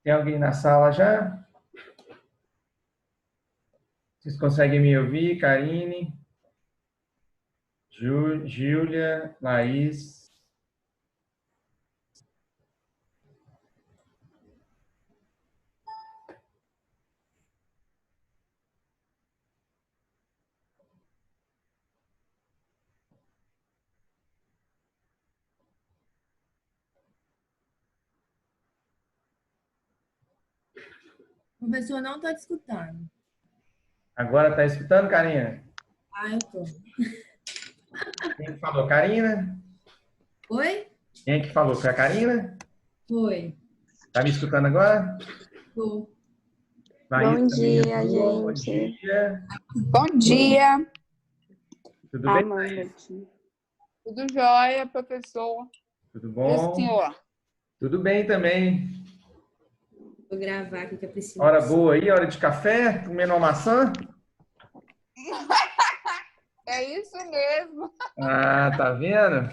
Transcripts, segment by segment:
Tem alguém na sala já? Vocês conseguem me ouvir? Karine, Júlia, Laís. O professor não está te escutando. Agora está escutando, Karina? Ah, eu tô. Quem que falou? Karina? Oi? Quem é que falou? Foi a Karina? Foi. Está me escutando agora? Tô. Laís Bom também dia, entrou. Bom gente. dia. Bom dia. Tudo bem, Amanda Laís? aqui. Tudo jóia, professor? Tudo E o bom? senhor? Tudo bem também. Vou gravar aqui que eu preciso. Hora boa aí, hora de café, comendo uma maçã? É isso mesmo. Ah, tá vendo?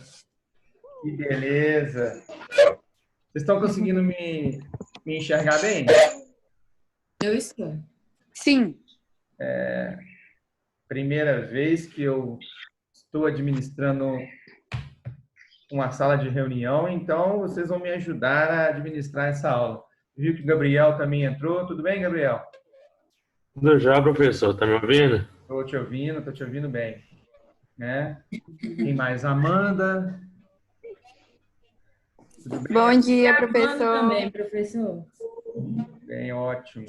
Que beleza. Vocês estão conseguindo me enxergar bem? Eu estou. Sim. Primeira vez que eu estou administrando uma sala de reunião, então vocês vão me ajudar a administrar essa aula. Viu que o Gabriel também entrou. Tudo bem, Gabriel? Tudo já, professor. Tá me ouvindo? Estou te ouvindo bem. Né? Tem mais Amanda. Tudo bem? Bom dia, Gravando professor. também, professor. Bem, ótimo.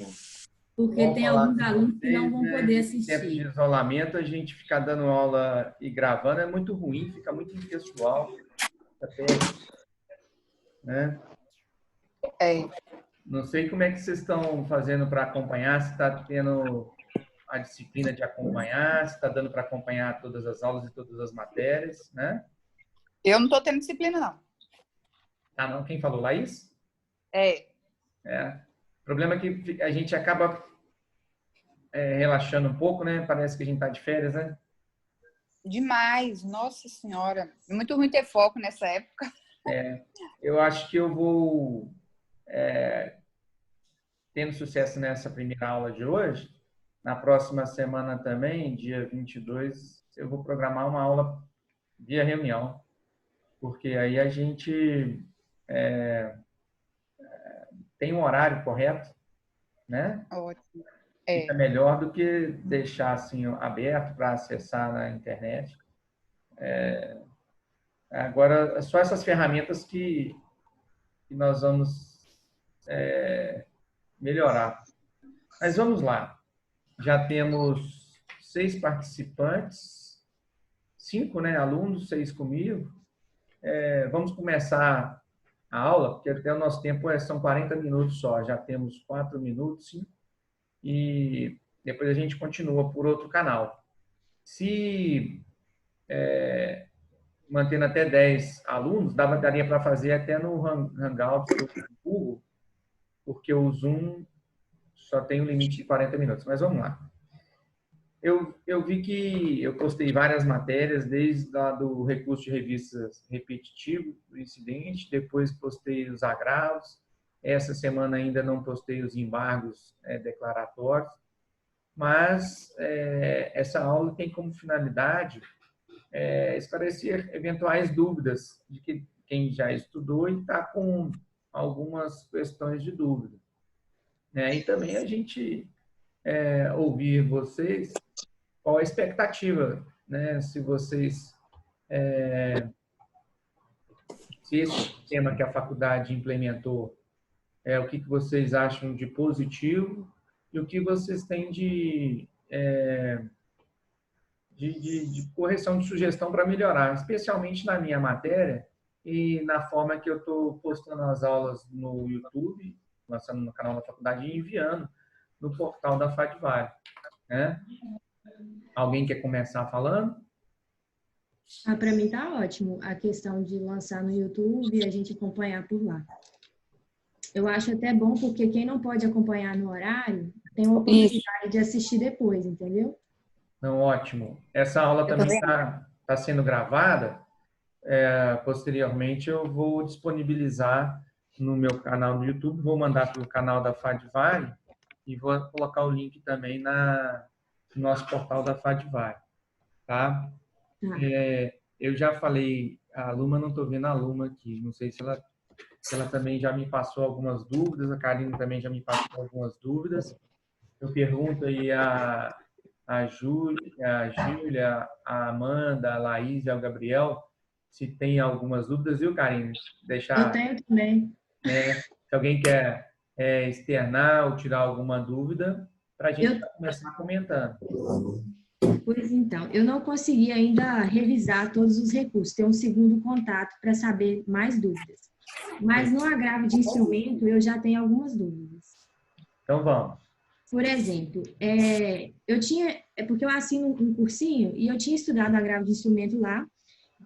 Porque Vamos tem falar alguns com alunos que não vocês, vão né? poder Nesse tempo de assistir. isolamento, a gente ficar dando aula e gravando é muito ruim, fica muito impessoal. Até, né? É. Não sei como é que vocês estão fazendo para acompanhar, se está tendo a disciplina de acompanhar, se está dando para acompanhar todas as aulas e todas as matérias, né? Eu não estou tendo disciplina, não. Ah, não? Quem falou? Laís? É. O problema é que a gente acaba relaxando um pouco, né? Parece que a gente está de férias, né? Demais. Nossa Senhora. É muito ruim ter foco nessa época. Eu acho que eu vou, tendo sucesso nessa primeira aula de hoje, na próxima semana também, dia 22, eu vou programar uma aula via reunião, porque aí a gente tem um horário correto, né? Ótimo. Fica melhor do que deixar assim aberto para acessar na internet. Agora, só essas ferramentas que nós vamos melhorar. Mas vamos lá. Já temos 6 participantes, 5, né, alunos, 6 comigo. Vamos começar a aula, porque até o nosso tempo são 40 minutos só. Já temos 4 minutos, 5, e depois a gente continua por outro canal. Se mantendo até 10 alunos, daria para fazer até no Hangout do Google, porque o Zoom só tem um limite de 40 minutos. Mas vamos lá. Eu vi que eu postei várias matérias, desde lá do recurso de revistas repetitivo, do incidente, depois postei os agravos. Essa semana ainda não postei os embargos declaratórios, mas essa aula tem como finalidade esclarecer eventuais dúvidas de quem já estudou e está com algumas questões de dúvida. né? E também a gente ouvir vocês qual a expectativa, né? Se vocês, se esse sistema que a faculdade implementou, o que vocês acham de positivo e o que vocês têm de correção de sugestão para melhorar, especialmente na minha matéria e na forma que eu estou postando as aulas no YouTube, lançando no canal da faculdade e enviando no portal da FADVALE, né? Alguém quer começar falando? Para mim tá ótimo a questão de lançar no YouTube e a gente acompanhar por lá. Eu acho até bom porque quem não pode acompanhar no horário tem uma oportunidade de assistir depois, entendeu? Não, ótimo. Essa aula também está sendo gravada. Posteriormente, eu vou disponibilizar no meu canal do YouTube, vou mandar para o canal da FADVALE e vou colocar o link também no nosso portal da FADVALE. Tá? Eu já falei, a Luma, não estou vendo a Luma aqui, não sei se ela também já me passou algumas dúvidas, a Karine também já me passou algumas dúvidas. Eu pergunto aí a Júlia, a Amanda, a Laís e o Gabriel se tem algumas dúvidas, viu, Karine? Eu tenho também. Se alguém quer externar ou tirar alguma dúvida, para a gente começar comentando. Pois então, eu não consegui ainda revisar todos os recursos, ter um segundo contato para saber mais dúvidas. Mas no agravo de instrumento, eu já tenho algumas dúvidas. Então, vamos. Por exemplo, porque eu assino um cursinho e eu tinha estudado agravo de instrumento lá,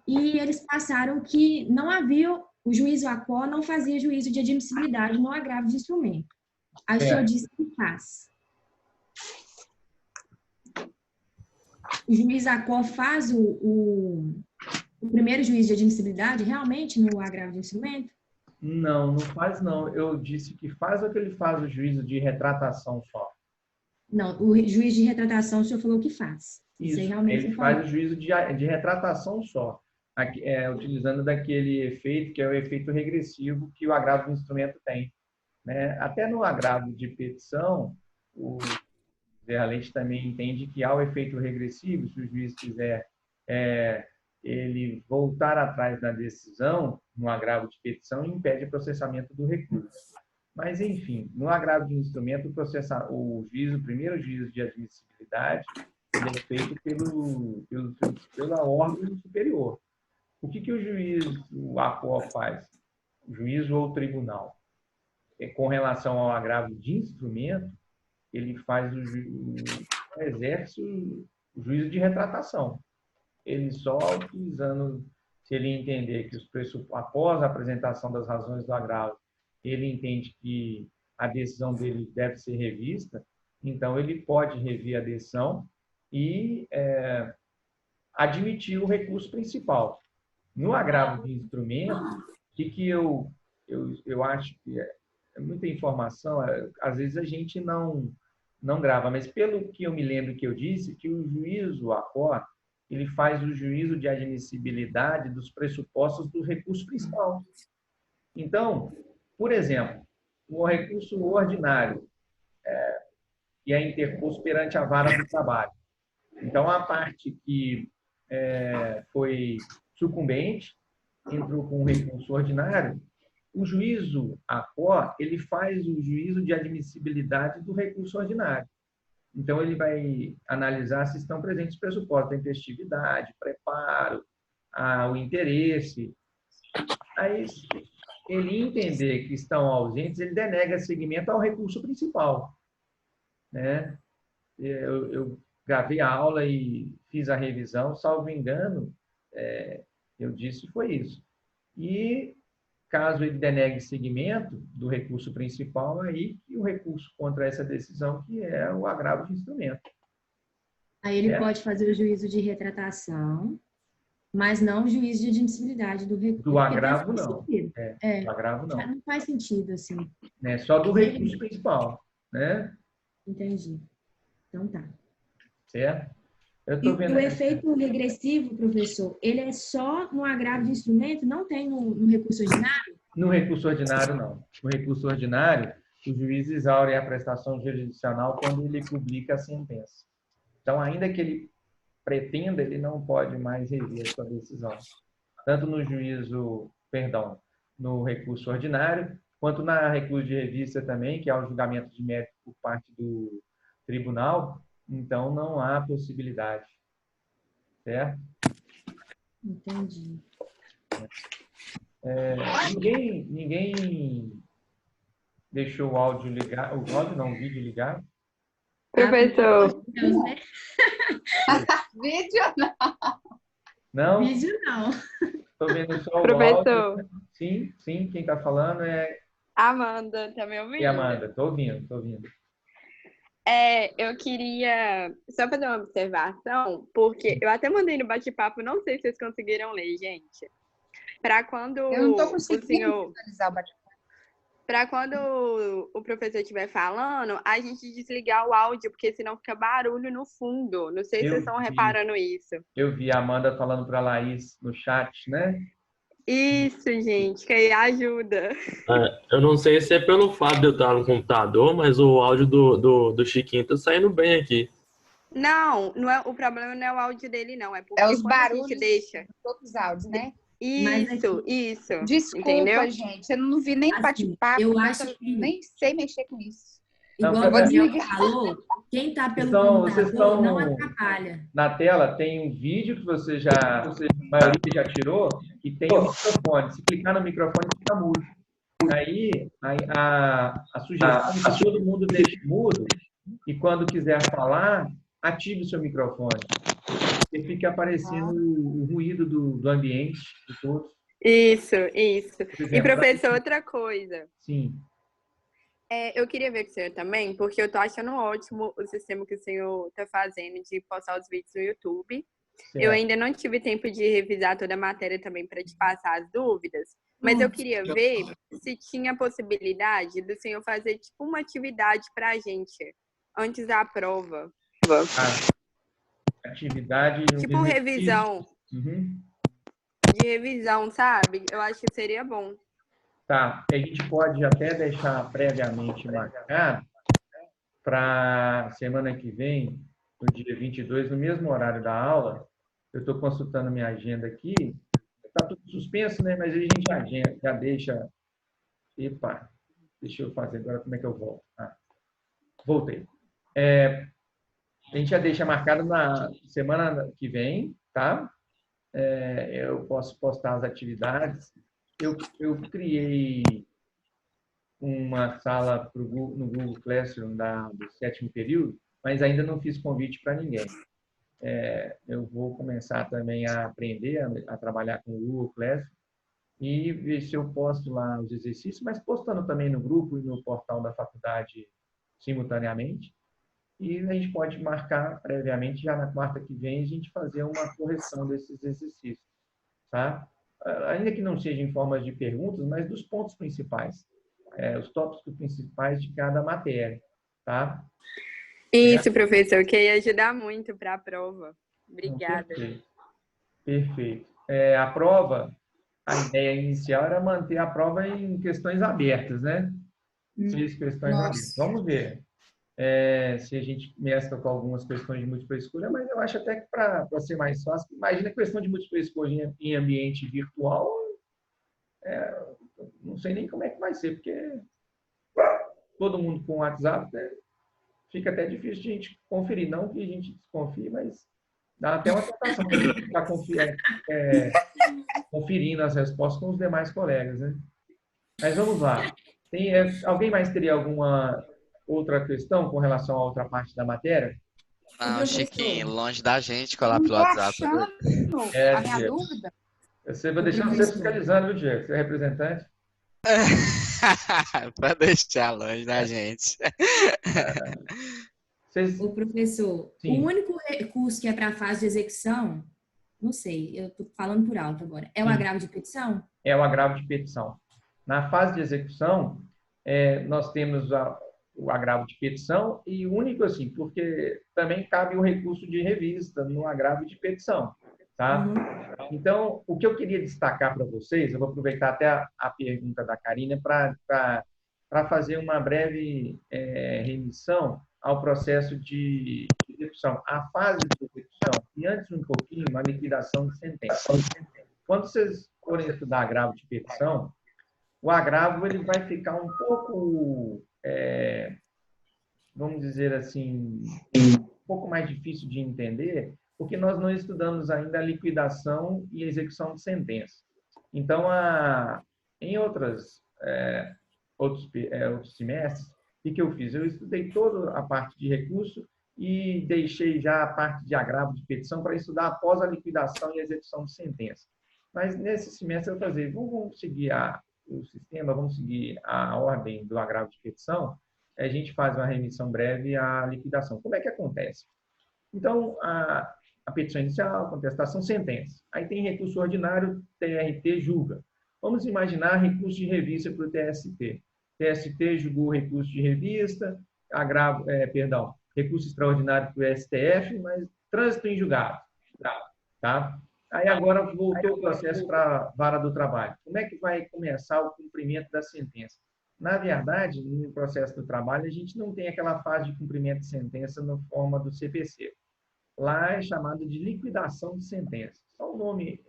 e eles passaram que não havia, o juízo ACO não fazia juízo de admissibilidade no agravo de instrumento. Aí o senhor disse que faz. O juiz ACO faz o primeiro juízo de admissibilidade realmente no agravo de instrumento? Não faz não. Eu disse que faz ou que ele faz o juízo de retratação só? Não, o juiz de retratação o senhor falou que faz. Isso, ele faz o juízo de retratação só, utilizando daquele efeito que é o efeito regressivo que o agravo do instrumento tem. Né? Até no agravo de petição, o Zé Leite também entende que há o efeito regressivo, se o juiz quiser ele voltar atrás da decisão no agravo de petição, impede o processamento do recurso. Mas, enfim, no agravo de instrumento, o primeiro juízo de admissibilidade ele é feito pela órgão superior. O que o juiz, o ACO, faz? O juiz ou o tribunal? Com relação ao agravo de instrumento, ele exerce o juízo de retratação. Ele só utilizando, se ele entender que após a apresentação das razões do agravo, ele entende que a decisão dele deve ser revista, então ele pode rever a decisão e admitir o recurso principal. No agravo de instrumento, o que eu acho que é muita informação, às vezes a gente não grava, mas pelo que eu me lembro que eu disse, que o juízo ACO, ele faz o juízo de admissibilidade dos pressupostos do recurso principal. Então, por exemplo, o recurso ordinário que é interposto perante a vara do trabalho. Então, a parte que foi sucumbente entrou com o recurso ordinário, o juízo ACO, ele faz o juízo de admissibilidade do recurso ordinário. Então, ele vai analisar se estão presentes pressupostos da intestividade, preparo, o interesse. Aí, ele entender que estão ausentes, ele denega seguimento ao recurso principal. Né? Eu gravei a aula e fiz a revisão, salvo engano, eu disse foi isso. E, caso ele denegue seguimento do recurso principal, aí que o recurso contra essa decisão, que é o agravo de instrumento. Aí ele pode fazer o juízo de retratação, mas não o juízo de admissibilidade do recurso. Do agravo, não. Do agravo, não. Não faz sentido, assim. Só do recurso principal. Né? Entendi. Então tá. Certo? Eu tô vendo... O efeito regressivo, professor, ele é só no agravo de instrumento? Não tem no recurso ordinário? No recurso ordinário, não. No recurso ordinário, o juiz exaure a prestação jurisdicional quando ele publica a sentença. Então, ainda que ele pretenda, ele não pode mais rever a sua decisão. Tanto no juízo, perdão, no recurso ordinário, quanto na recurso de revista também, que é o julgamento de mérito por parte do tribunal, então não há possibilidade. Certo? Entendi. Ninguém deixou o áudio ligado, o áudio não, o vídeo ligado? Professor. Deus, né? Vídeo não. Não? Vídeo não. Estou vendo só o Professor. áudio. Sim, quem está falando é Amanda, tá me ouvindo? e Amanda. Estou ouvindo. Eu queria só fazer uma observação, porque eu até mandei no bate-papo, não sei se vocês conseguiram ler, gente. Para quando Eu não estou o conseguindo senhor, visualizar o bate-papo. para quando o professor estiver falando, a gente desligar o áudio, porque senão fica barulho no fundo. Não sei se vocês estão reparando isso. Eu vi a Amanda falando para a Laís no chat, né? Isso, gente, que aí ajuda. Eu não sei se é pelo fato de eu estar no computador, mas o áudio do Chiquinho tá saindo bem aqui. Não é, o problema não é o áudio dele, não. É porque É os quando a barulhos gente deixa. dos outros áudios, né? Isso. Desculpa, Entendeu? gente. Eu não vi nem Assim, bate-papo. eu porque acho que- nem sei mexer com isso. Não, Igual o pera- Daniel falou, quem está pelo Vocês computador estão- não atrapalha. Na tela tem um vídeo que a maioria já tirou e tem o microfone. Se clicar no microfone, fica mudo. Aí a sugestão é que todo mundo deixe mudo e quando quiser falar, ative o seu microfone. E fica aparecendo o ruído do ambiente de todos. Isso. Por E, exemplo, professor, outra coisa. Sim. Eu queria ver com o senhor também, porque eu tô achando ótimo o sistema que o senhor tá fazendo de postar os vídeos no YouTube. Certo. Eu ainda não tive tempo de revisar toda a matéria também para te passar as dúvidas, mas eu queria ver se tinha possibilidade do senhor fazer tipo uma atividade para a gente antes da prova. Atividade. Tipo revisão. Uhum. De revisão, sabe? Eu acho que seria bom. Tá, a gente pode até deixar previamente marcado para semana que vem, no dia 22, no mesmo horário da aula. Eu estou consultando minha agenda aqui. Está tudo suspenso, né? Mas a gente já deixa. Epa, deixa eu fazer agora como é que eu volto. Voltei. A gente já deixa marcado na semana que vem, tá? Eu posso postar as atividades. Eu criei uma sala no Google Classroom do 7º período, mas ainda não fiz convite para ninguém. Eu vou começar também a aprender a trabalhar com o Google Classroom e ver se eu posto lá os exercícios, mas postando também no grupo e no portal da faculdade simultaneamente. E a gente pode marcar previamente, já na quarta que vem, a gente fazer uma correção desses exercícios, tá? Ainda que não seja em forma de perguntas, mas dos pontos principais, os tópicos principais de cada matéria, tá? Isso, professor, que ia ajudar muito para a prova. Obrigada. Perfeito. A prova, a ideia inicial era manter a prova em questões abertas, né? 6 questões abertas. Vamos ver se a gente mescla com algumas questões de múltipla escolha, mas eu acho até que para ser mais fácil, imagina a questão de múltipla escolha em ambiente virtual, não sei nem como é que vai ser, porque todo mundo com WhatsApp, né? Fica até difícil de a gente conferir. Não que a gente desconfie, mas dá até uma tentação de ficar conferindo as respostas com os demais colegas, né? Mas vamos lá. Alguém mais teria alguma outra questão com relação a outra parte da matéria? Não, Chiquinho, longe da gente colar pelo WhatsApp. A minha dúvida? Eu vou deixar você fiscalizando, viu, Diego? Você é representante? Pra deixar longe da gente. O professor, Sim. O único recurso que é para a fase de execução, não sei, eu estou falando por alto agora, é o agravo de petição? É o agravo de petição. Na fase de execução, nós temos o agravo de petição e o único assim, porque também cabe o recurso de revista no agravo de petição, tá? Então, o que eu queria destacar para vocês, eu vou aproveitar até a pergunta da Karina para para fazer uma breve remissão ao processo de execução, a fase de execução, e antes um pouquinho, a liquidação de sentença. Quando vocês forem estudar agravo de petição, o agravo ele vai ficar um pouco, vamos dizer assim, um pouco mais difícil de entender, porque nós não estudamos ainda a liquidação e a execução de sentença. Então, em outros semestres, o que eu fiz? Eu estudei toda a parte de recurso e deixei já a parte de agravo de petição para estudar após a liquidação e a execução de sentença. Mas nesse semestre eu falei, vamos seguir o sistema, vamos seguir a ordem do agravo de petição, a gente faz uma remissão breve à liquidação. Como é que acontece? Então, a petição inicial, contestação, sentença. Aí tem recurso ordinário, TRT julga. Vamos imaginar recurso de revista para o TST. TST julgou recurso de revista, recurso extraordinário para o STF, mas trânsito em julgado. Tá? Aí agora voltou o processo para a vara do trabalho. Como é que vai começar o cumprimento da sentença? Na verdade, no processo do trabalho, a gente não tem aquela fase de cumprimento de sentença na forma do CPC. Lá é chamado de liquidação de sentença. Só um nome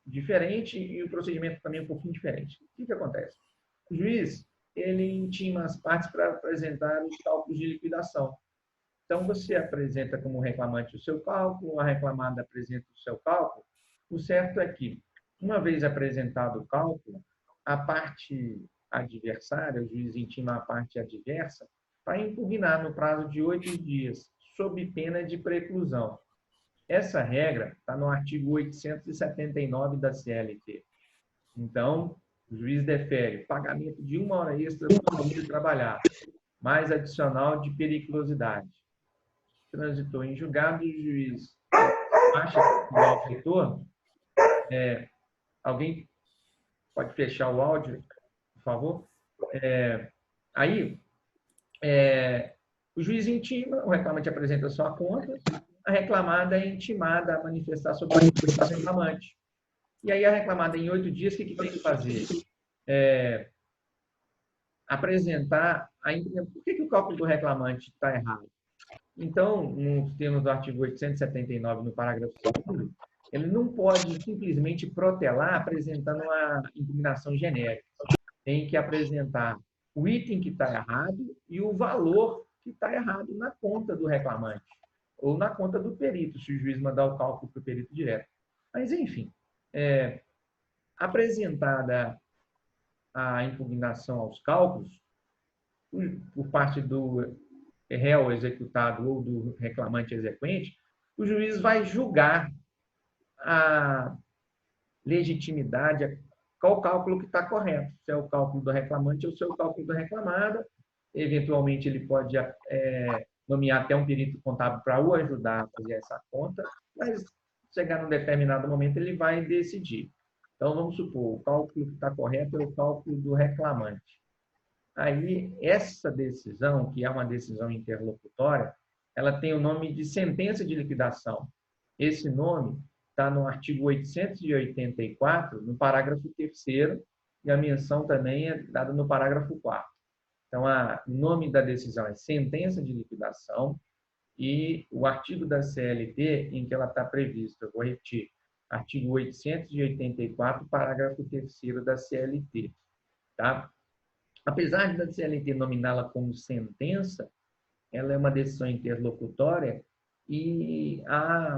diferente e o procedimento também um pouquinho diferente. O que acontece? O juiz, ele intima as partes para apresentar os cálculos de liquidação. Então, você apresenta como reclamante o seu cálculo, a reclamada apresenta o seu cálculo. O certo é que, uma vez apresentado o cálculo, a parte adversária, o juiz intima a parte adversa, para impugnar no prazo de 8 dias, sob pena de preclusão. Essa regra está no artigo 879 da CLT. Então, o juiz defere pagamento de 1 hora extra por dia trabalhado, mais adicional de periculosidade. Transitou em julgado, o juiz acha que o retorno. Alguém pode fechar o áudio, por favor? O juiz intima, o reclamante apresenta sua conta, a reclamada é intimada a manifestar sobre a conduta do reclamante. E aí a reclamada, em 8 dias, o que tem que fazer? Apresentar por que o cálculo do reclamante está errado? Então, nos termos do artigo 879, no parágrafo 2º, ele não pode simplesmente protelar apresentando uma impugnação genérica. Tem que apresentar o item que está errado e o valor que está errado na conta do reclamante ou na conta do perito, se o juiz mandar o cálculo para o perito direto. Mas, enfim, apresentada a impugnação aos cálculos, por parte do réu executado ou do reclamante exequente, o juiz vai julgar a legitimidade, qual cálculo que está correto, se é o cálculo do reclamante ou se é o cálculo da reclamada. Eventualmente, ele pode nomear até um perito contábil para o ajudar a fazer essa conta, mas chegar num determinado momento, ele vai decidir. Então, vamos supor, o cálculo que está correto é o cálculo do reclamante. Aí, essa decisão, que é uma decisão interlocutória, ela tem o nome de sentença de liquidação. Esse nome está no artigo 884, no parágrafo 3º, e a menção também é dada no parágrafo 4º. Então, o nome da decisão é sentença de liquidação e o artigo da CLT em que ela está prevista, eu vou repetir, artigo 884, parágrafo 3º da CLT. Tá? Apesar da CLT nominá-la como sentença, ela é uma decisão interlocutória e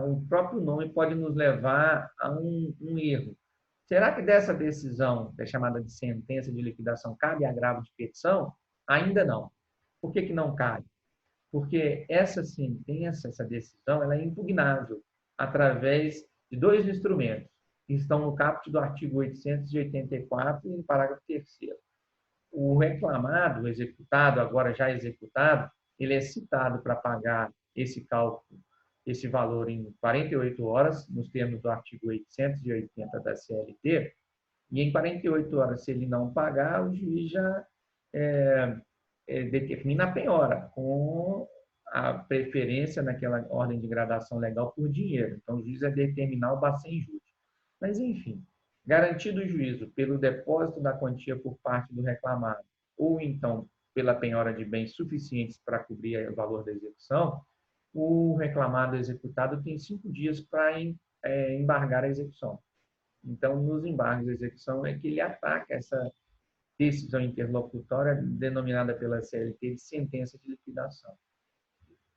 o próprio nome pode nos levar a um erro. Será que dessa decisão, que é chamada de sentença de liquidação, cabe agravo de petição? Ainda não. Por que não cabe? Porque essa sentença, essa decisão, ela é impugnável através de 2 instrumentos que estão no caput do artigo 884 e no parágrafo 3º. O reclamado, o executado, agora já executado, ele é citado para pagar esse cálculo, esse valor em 48 horas, nos termos do artigo 880 da CLT, e em 48 horas, se ele não pagar, o juiz já determina a penhora, com a preferência naquela ordem de gradação legal por dinheiro. Então, o juiz vai determinar o bacen juris. Mas, enfim, garantido o juízo pelo depósito da quantia por parte do reclamado ou então pela penhora de bens suficientes para cobrir o valor da execução, o reclamado executado tem 5 dias para embargar a execução. Então, nos embargos da execução é que ele ataca essa decisão interlocutória denominada pela CLT de sentença de liquidação.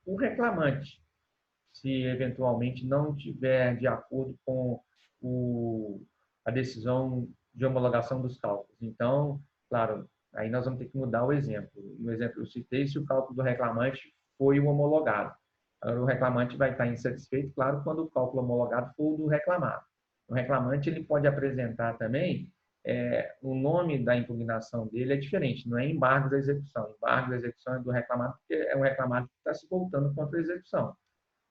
O reclamante, se eventualmente não tiver de acordo com a decisão de homologação dos cálculos. Então, claro, aí nós vamos ter que mudar o exemplo. No exemplo que eu citei, se o cálculo do reclamante foi o homologado. O reclamante vai estar insatisfeito, claro, quando o cálculo homologado for o do reclamado. O reclamante ele pode apresentar também o nome da impugnação dele é diferente, não é embargo da execução. Embargo da execução é do reclamado, porque é o reclamado que está se voltando contra a execução.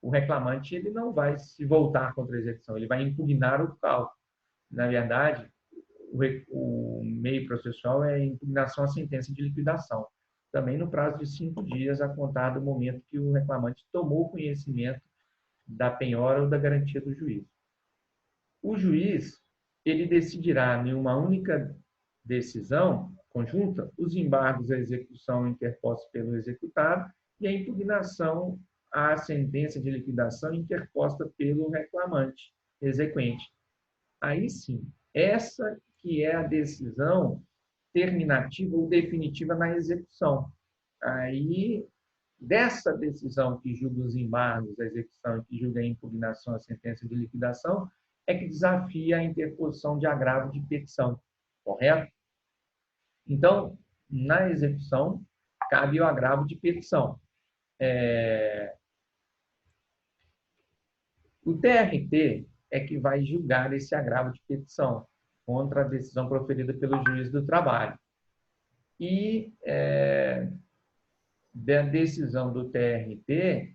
O reclamante ele não vai se voltar contra a execução, ele vai impugnar o cálculo. Na verdade, o meio processual é impugnação à sentença de liquidação, também no prazo de 5 dias a contar do momento que o reclamante tomou conhecimento da penhora ou da garantia do juízo. O juiz ele decidirá em uma única decisão conjunta os embargos à execução interpostos pelo executado e a impugnação à sentença de liquidação interposta pelo reclamante exequente. Aí sim, essa que é a decisão terminativa ou definitiva na execução. Aí, dessa decisão que julga os embargos da execução e que julga a impugnação à sentença de liquidação, é que desafia a interposição de agravo de petição, correto? Então, na execução, cabe o agravo de petição. O TRT é que vai julgar esse agravo de petição contra a decisão proferida pelo juiz do trabalho. E da decisão do TRT,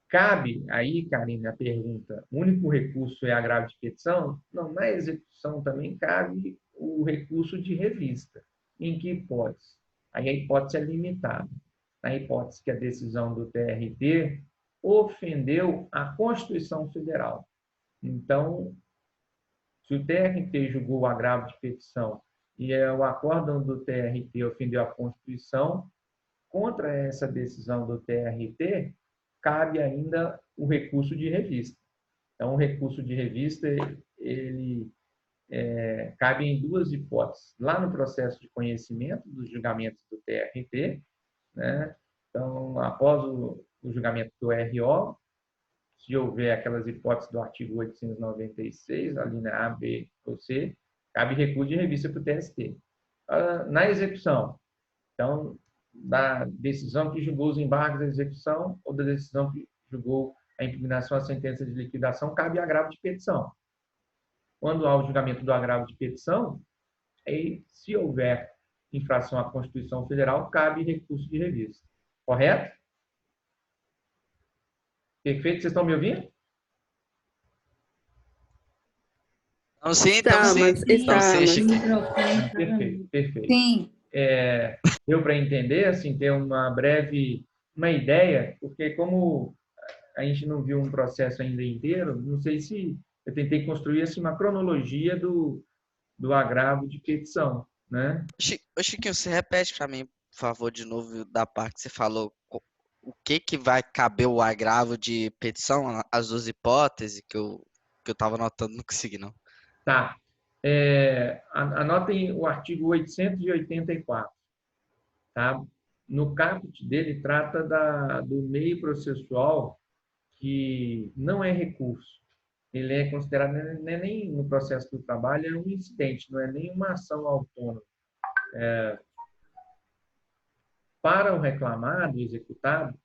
cabe, aí, Karine, a pergunta, o único recurso é agravo de petição? Não, na execução também cabe o recurso de revista. Em que hipótese? Aí a hipótese é limitada. Na hipótese que a decisão do TRT ofendeu a Constituição Federal. Então, se o TRT julgou o agravo de petição e o acórdão do TRT ofendeu a Constituição, contra essa decisão do TRT, cabe ainda o recurso de revista. Então, o recurso de revista, ele cabe em 2 hipóteses. Lá no processo de conhecimento dos julgamentos do TRT, né? Então, após o julgamento do RO, se houver aquelas hipóteses do artigo 896, a linha A, B ou C, cabe recurso de revista para o TST. Na execução, então, da decisão que julgou os embargos da execução ou da decisão que julgou a impugnação à sentença de liquidação, cabe agravo de petição. Quando há o julgamento do agravo de petição, se houver infração à Constituição Federal, cabe recurso de revista. Correto? Perfeito? Vocês estão me ouvindo? Então, sim, então, sim. Então, sim, Chiquinho. Perfeito, perfeito. Sim. Deu para entender, assim, ter uma ideia, porque como a gente não viu um processo ainda inteiro, não sei se eu tentei construir assim, uma cronologia do agravo de petição, né? Chiquinho, você repete para mim, por favor, de novo, da parte que você falou, o que vai caber o agravo de petição, as 2 hipóteses que eu estava anotando, não consegui, não. Tá. Anotem o artigo 884. Tá? No caput dele, trata do meio processual que não é recurso. Ele é considerado, não é nem no processo do trabalho, é um incidente, não é nem uma ação autônoma. Para o reclamado, o executado,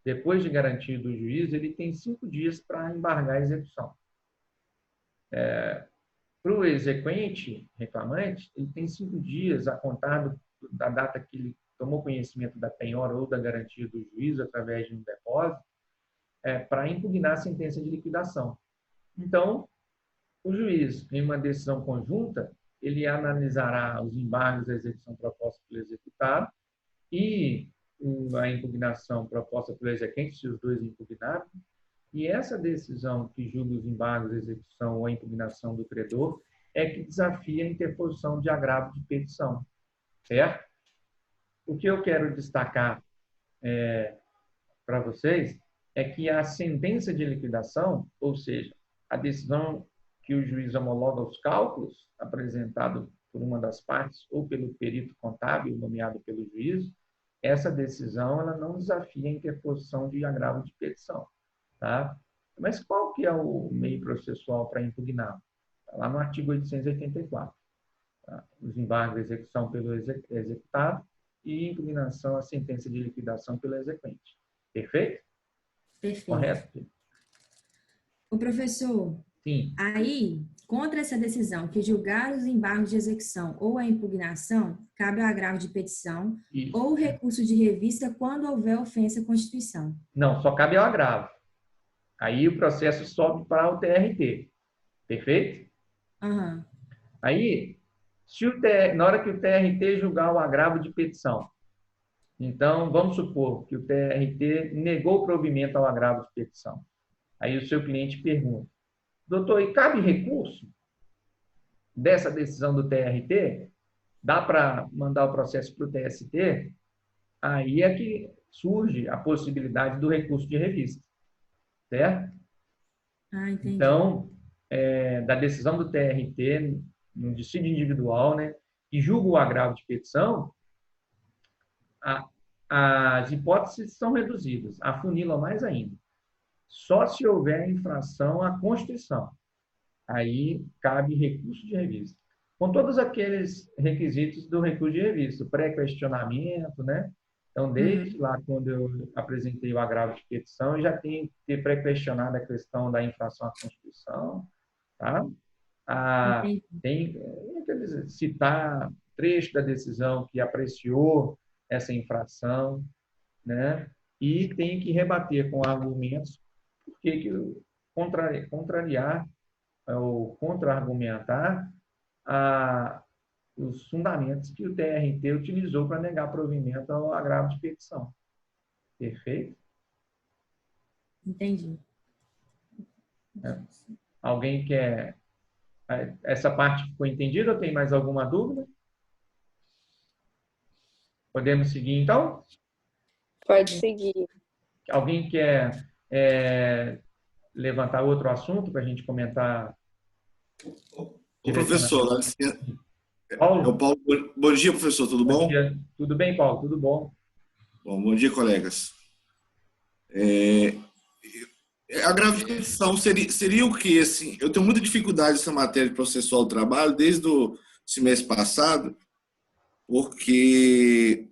depois de garantia do juiz, ele tem 5 dias para embargar a execução. Para o exequente, reclamante, ele tem 5 dias a contar da data que ele tomou conhecimento da penhora ou da garantia do juiz através de um depósito, para impugnar a sentença de liquidação. Então, o juiz, em uma decisão conjunta, ele analisará os embargos da execução proposta pelo executado e a impugnação proposta pelo exequente, se os 2 impugnarem, e essa decisão que julga os embargos da execução ou a impugnação do credor é que desafia a interposição de agravo de petição, certo? o que eu quero destacar para vocês é que a sentença de liquidação, ou seja, a decisão que o juiz homologa os cálculos apresentado por uma das partes ou pelo perito contábil nomeado pelo juiz, essa decisão ela não desafia a interposição de agravo de petição, tá? Mas qual que é o meio processual para impugnar? Está lá no artigo 884. Tá? Os embargos de execução pelo executado e impugnação à sentença de liquidação pelo exequente. Perfeito? Perfeito. Correto? O professor, Sim. aí, contra essa decisão que julgar os embargos de execução ou a impugnação, cabe o agravo de petição Isso. ou recurso de revista quando houver ofensa à Constituição. Não, só cabe ao agravo. Aí o processo sobe para o TRT. Perfeito? Aham. Aí, na hora que o TRT julgar o agravo de petição, então, vamos supor que o TRT negou o provimento ao agravo de petição. Aí o seu cliente pergunta, doutor, e cabe recurso dessa decisão do TRT? Dá para mandar o processo para o TST? Aí é que surge a possibilidade do recurso de revista. Certo? Ah, entendi. Então, da decisão do TRT, no dissídio individual, né, que julga o agravo de petição, as hipóteses são reduzidas, afunilam mais ainda. Só se houver infração à Constituição. Aí cabe recurso de revista. Com todos aqueles requisitos do recurso de revista, pré-questionamento, né? Então, desde lá, quando eu apresentei o agravo de petição, eu já tenho que ter pré-questionado a questão da infração à Constituição, tá? Tem que citar trecho da decisão que apreciou essa infração, né? E tem que rebater com argumentos porque contrariar ou contra-argumentar os fundamentos que o TRT utilizou para negar provimento ao agravo de petição. Perfeito? Entendi. Alguém quer... Essa parte ficou entendida ou tem mais alguma dúvida? Podemos seguir, então? Pode seguir. Alguém quer levantar outro assunto para a gente comentar? Ô, professor, dá licença. Paulo? Paulo. Bom dia, professor, tudo bom? Bom dia. Tudo bem, Paulo? Tudo bom? Bom dia, colegas. A agravo de petição seria o quê? Assim, eu tenho muita dificuldade nessa matéria de processual do trabalho desde o semestre passado, porque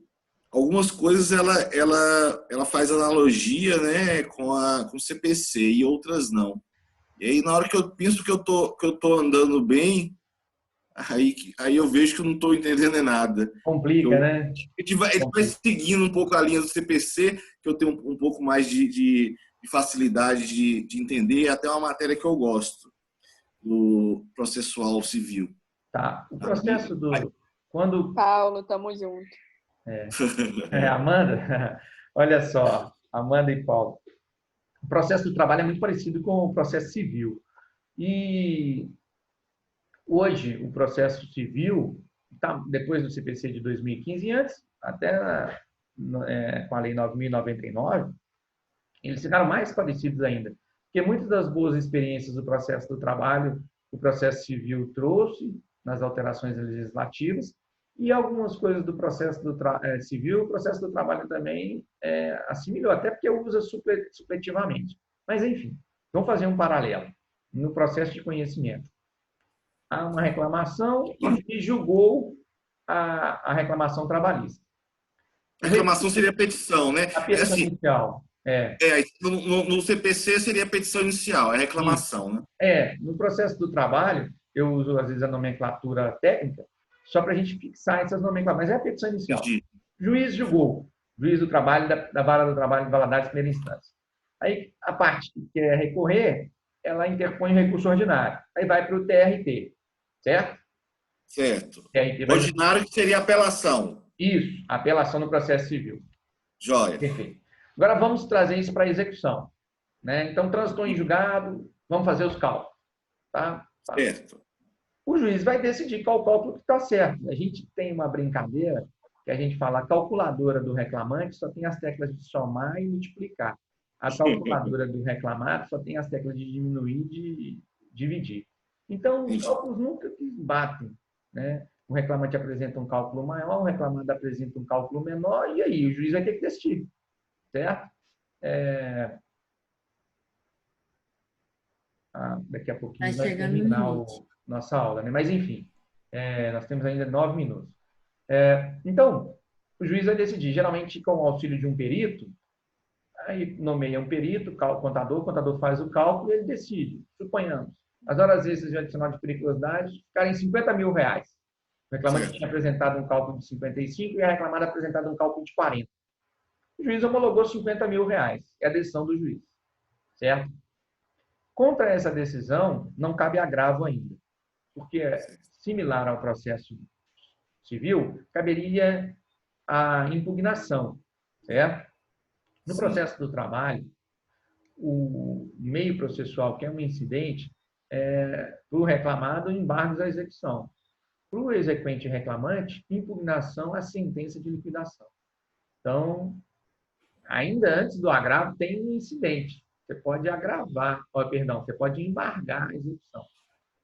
algumas coisas ela faz analogia, né, com o CPC e outras não. E aí, na hora que eu penso que eu tô andando bem, aí eu vejo que eu não estou entendendo nada. Complica, né? Ele vai seguindo um pouco a linha do CPC, que eu tenho um pouco mais de facilidade de entender, até uma matéria que eu gosto, do processual civil. Tá. O processo Paulo, tamo junto. Amanda, olha só, Amanda e Paulo. O processo do trabalho é muito parecido com o processo civil. E hoje, o processo civil, depois do CPC de 2015 e antes, até com a Lei 9.099, eles ficaram mais parecidos ainda. Porque muitas das boas experiências do processo do trabalho, o processo civil trouxe nas alterações legislativas, e algumas coisas do processo civil, o processo do trabalho também assimilou, até porque usa supletivamente. Mas, enfim, vamos fazer um paralelo no processo de conhecimento. Há uma reclamação e julgou a reclamação trabalhista. A reclamação seria a petição, né? A petição inicial. No CPC seria a petição inicial, a reclamação, né? No processo do trabalho, eu uso, às vezes, a nomenclatura técnica, só para a gente fixar essas nomenclaturas, mas é a petição inicial. Entendi. Juiz julgou, juiz do trabalho, da vara do trabalho de Valadares, primeira instância. Aí, a parte que quer recorrer, ela interpõe o recurso ordinário. Aí vai para o TRT, certo? Certo. TRT Ordinário que seria apelação. Isso, apelação no processo civil. Jóia. Perfeito. Agora, vamos trazer isso para a execução. Né? Então, transitou em julgado, vamos fazer os cálculos. Tá? Certo. O juiz vai decidir qual cálculo que está certo. A gente tem uma brincadeira que a gente fala, a calculadora do reclamante só tem as teclas de somar e multiplicar. A calculadora do reclamado só tem as teclas de diminuir e de dividir. Então, os cálculos nunca se batem, né? O reclamante apresenta um cálculo maior, o reclamado apresenta um cálculo menor, e aí o juiz vai ter que decidir, certo? Daqui a pouquinho vai terminar nossa aula, né? Mas, enfim, nós temos ainda 9 minutos. Então, o juiz vai decidir, geralmente com o auxílio de um perito, aí nomeia um perito, o contador faz o cálculo e ele decide. Suponhamos, as horas extras de adicional de periculosidade ficarem R$50 mil. O reclamante tinha apresentado um cálculo de 55 e a reclamada apresentado um cálculo de 40. O juiz homologou R$50 mil. É a decisão do juiz, certo? Contra essa decisão, não cabe agravo ainda, porque, similar ao processo civil, caberia a impugnação, certo? No processo do trabalho, o meio processual, que é um incidente, para o reclamado, embargos à execução. Para o exequente reclamante, impugnação à sentença de liquidação. Então, ainda antes do agravo, tem um incidente. Você pode você pode embargar a execução.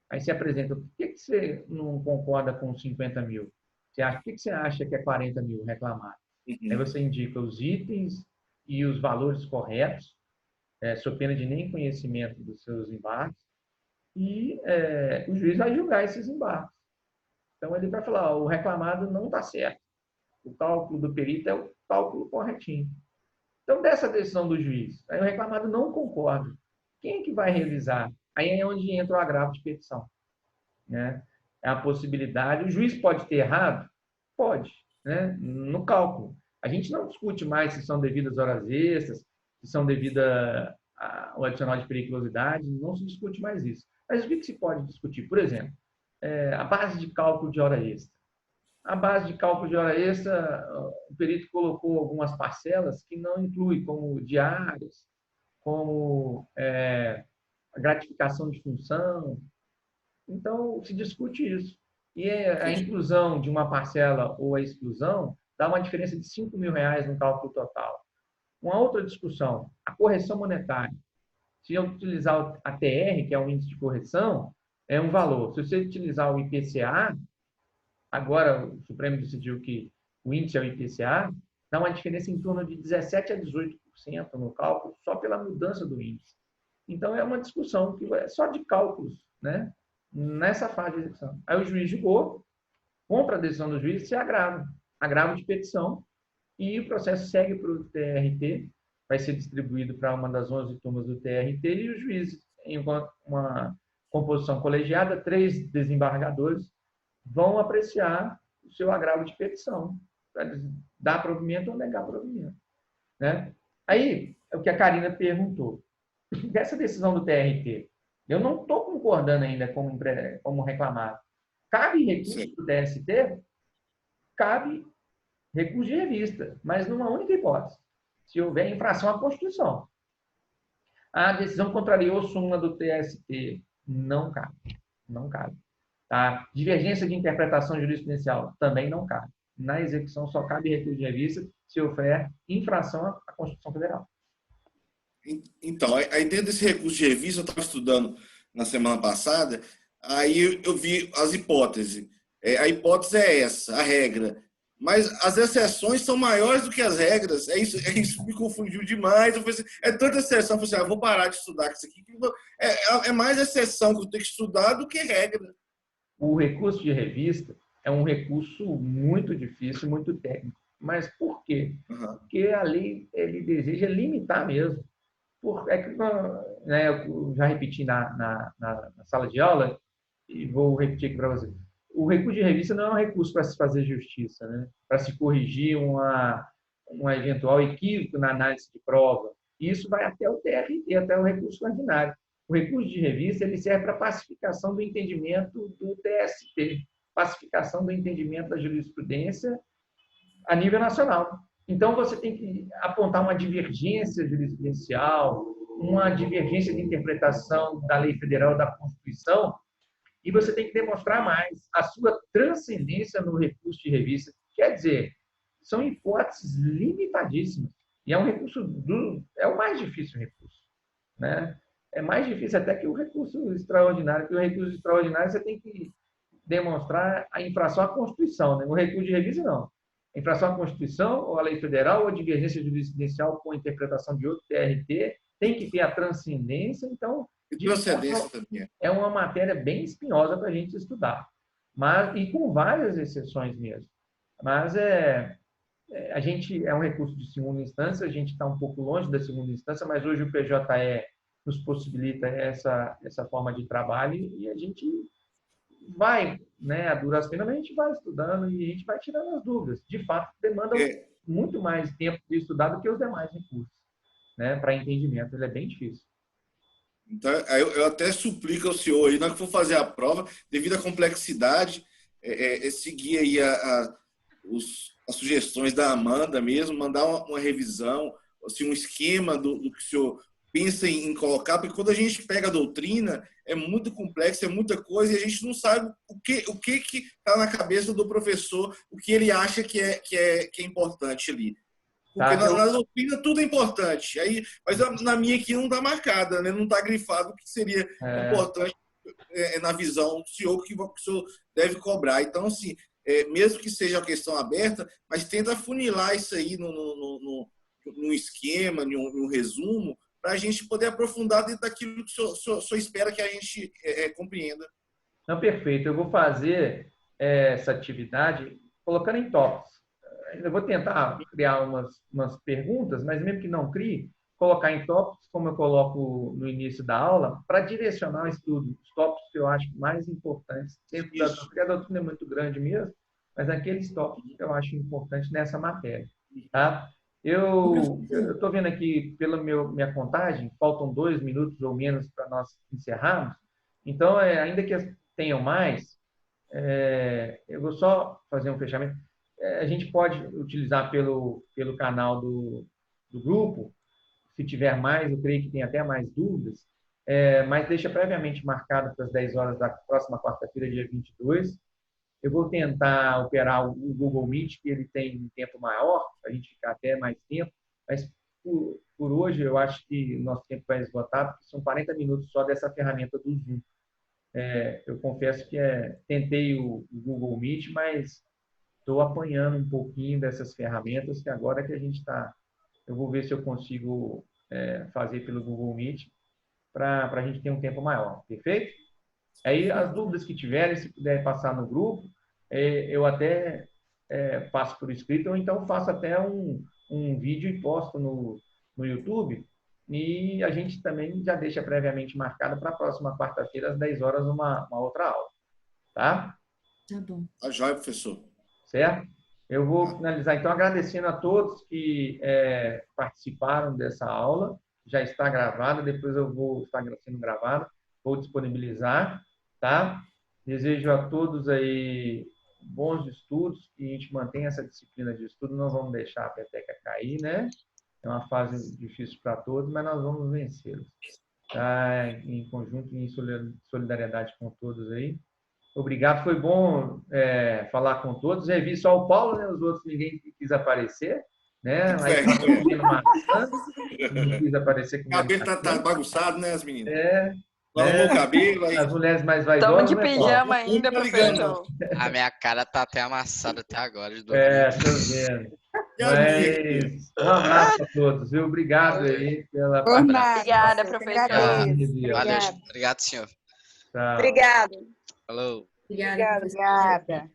Aí você apresenta, por que você não concorda com 50 mil? Por que você acha que é 40 mil reclamado? Aí você indica os itens e os valores corretos, sob pena de nem conhecimento dos seus embargos, e o juiz vai julgar esses embargos. Então, ele vai falar, o reclamado não está certo. O cálculo do perito é o cálculo corretinho. Então, dessa decisão do juiz, aí o reclamado não concorda. Quem é que vai revisar? Aí é onde entra o agravo de petição, né? É a possibilidade. O juiz pode ter errado? Pode, né? No cálculo. A gente não discute mais se são devidas horas extras, se são devidas ao adicional de periculosidade, não se discute mais isso. Mas o que se pode discutir? Por exemplo, a base de cálculo de hora extra. A base de cálculo de hora extra, o perito colocou algumas parcelas que não inclui, como diários, como a gratificação de função. Então, se discute isso. E a inclusão de uma parcela ou a exclusão dá uma diferença de R$5 mil no cálculo total. Uma outra discussão, a correção monetária. Se eu utilizar a TR, que é o índice de correção, é um valor. Se você utilizar o IPCA, agora o Supremo decidiu que o índice é o IPCA, dá uma diferença em torno de 17% a 18% no cálculo, só pela mudança do índice. Então, é uma discussão que é só de cálculos, né? Nessa fase de execução. Aí o juiz julgou, contra a decisão do juiz, se agravo de petição, e o processo segue para o TRT, vai ser distribuído para uma das 11 turmas do TRT, e o juiz, em uma composição colegiada, 3 desembargadores vão apreciar o seu agravo de petição, para dar provimento ou negar provimento, né? Aí, é o que a Karina perguntou. Dessa decisão do TRT, eu não estou concordando ainda como reclamado. Cabe recurso do TST? Cabe recurso de revista, mas numa única hipótese. Se houver infração à Constituição. A decisão contrariou a súmula do TST. Não cabe. Não cabe. A divergência de interpretação jurisprudencial também não cabe. Na execução só cabe recurso de revista se houver infração à Constituição Federal. Então, aí dentro desse recurso de revista, eu estava estudando na semana passada, aí eu vi as hipóteses. A hipótese é essa, a regra. Mas as exceções são maiores do que as regras. Isso me confundiu demais. Eu falei assim, tanta exceção. Eu falei assim, vou parar de estudar com isso aqui. É mais exceção que eu tenho que estudar do que regra. O recurso de revista é um recurso muito difícil, muito técnico. Mas por quê? Porque a lei ele deseja limitar mesmo. Eu já repeti na sala de aula e vou repetir aqui para você. O recurso de revista não é um recurso para se fazer justiça, né? Para se corrigir um eventual equívoco na análise de prova. Isso vai até o TRT, até o recurso ordinário. O recurso de revista ele serve para pacificação do entendimento do TST, pacificação do entendimento da jurisprudência a nível nacional. Então, você tem que apontar uma divergência jurisprudencial, uma divergência de interpretação da lei federal, da Constituição, e você tem que demonstrar mais a sua transcendência no recurso de revista. Quer dizer, são hipóteses limitadíssimas. E é um recurso é o mais difícil recurso, né? É mais difícil até que o recurso extraordinário, porque o recurso extraordinário você tem que demonstrar a infração à Constituição, né? O recurso de revista, não. A infração à Constituição, ou à lei federal, ou a divergência jurisprudencial com a interpretação de outro TRT, tem que ter a transcendência, então... E transcendência também. É uma matéria bem espinhosa para a gente estudar, e com várias exceções mesmo. Mas a gente é um recurso de segunda instância, a gente está um pouco longe da segunda instância, mas hoje o PJE nos possibilita essa forma de trabalho e a gente vai, né, a duras penas, a gente vai estudando e a gente vai tirando as dúvidas. De fato, demanda muito mais tempo de estudar do que os demais recursos, né, para entendimento. Ele é bem difícil. Então, eu até suplico ao senhor aí, na hora que for fazer a prova, devido à complexidade, seguir aí as sugestões da Amanda mesmo, mandar uma revisão, assim, um esquema do que o senhor pensa em colocar, porque quando a gente pega a doutrina, é muito complexo, é muita coisa, e a gente não sabe o que está na cabeça do professor, o que ele acha que é importante ali. Porque na doutrina tudo é importante. Mas na minha aqui não está marcada, né? Não está grifado o que seria importante na visão do senhor, que o senhor deve cobrar. Então, assim, mesmo que seja uma questão aberta, mas tenta funilar isso aí num esquema, num resumo, para a gente poder aprofundar dentro daquilo que o senhor espera que a gente compreenda. Não, perfeito. Eu vou fazer essa atividade colocando em tópicos. Eu vou tentar criar umas perguntas, mas mesmo que não crie, colocar em tópicos, como eu coloco no início da aula, para direcionar o estudo. Os tópicos que eu acho mais importantes dentro da doutrina, porque a doutrina é muito grande mesmo, mas aqueles tópicos que eu acho importantes nessa matéria. Tá? Eu estou vendo aqui, pela minha contagem, faltam 2 minutos ou menos para nós encerrarmos. Então, ainda que tenham mais, eu vou só fazer um fechamento. A gente pode utilizar pelo canal do grupo, se tiver mais, eu creio que tem até mais dúvidas, mas deixa previamente marcado para as 10 horas da próxima quarta-feira, dia 22. Eu vou tentar operar o Google Meet, que ele tem um tempo maior, para a gente ficar até mais tempo, mas por hoje eu acho que o nosso tempo vai esgotar, porque são 40 minutos só dessa ferramenta do Zoom. Eu confesso que tentei o Google Meet, mas estou apanhando um pouquinho dessas ferramentas, que agora que a gente está... Eu vou ver se eu consigo fazer pelo Google Meet, para a gente ter um tempo maior. Perfeito? Aí, as dúvidas que tiverem, se puderem passar no grupo, eu até passo por escrito, ou então faço até um vídeo e posto no YouTube, e a gente também já deixa previamente marcado para a próxima quarta-feira, às 10 horas, uma outra aula. Tá? Tá bom. Tá joia, professor. Certo? Eu vou finalizar, então, agradecendo a todos que participaram dessa aula. Já está gravada, depois eu vou estar sendo gravada, vou disponibilizar, tá? Desejo a todos aí bons estudos, que a gente mantenha essa disciplina de estudo, não vamos deixar a peteca cair, né? É uma fase difícil para todos, mas nós vamos vencê-los. Tá? Em conjunto, em solidariedade com todos aí. Obrigado, foi bom falar com todos. Revi só o Paulo, né? Os outros ninguém quis aparecer, né? Aí não quis aparecer com o cabelo tá bagunçado, né, as meninas? Arrumou o cabelo. Aí... As mulheres mais vaidosas. Estamos de pijama ainda, professor. A minha cara tá até amassada até agora. De tô vendo. Mas um abraço a todos, viu? Obrigado aí pela participação. Obrigada, professor. Valeu, obrigado, senhor. Obrigado. Falou. Obrigada. Obrigada.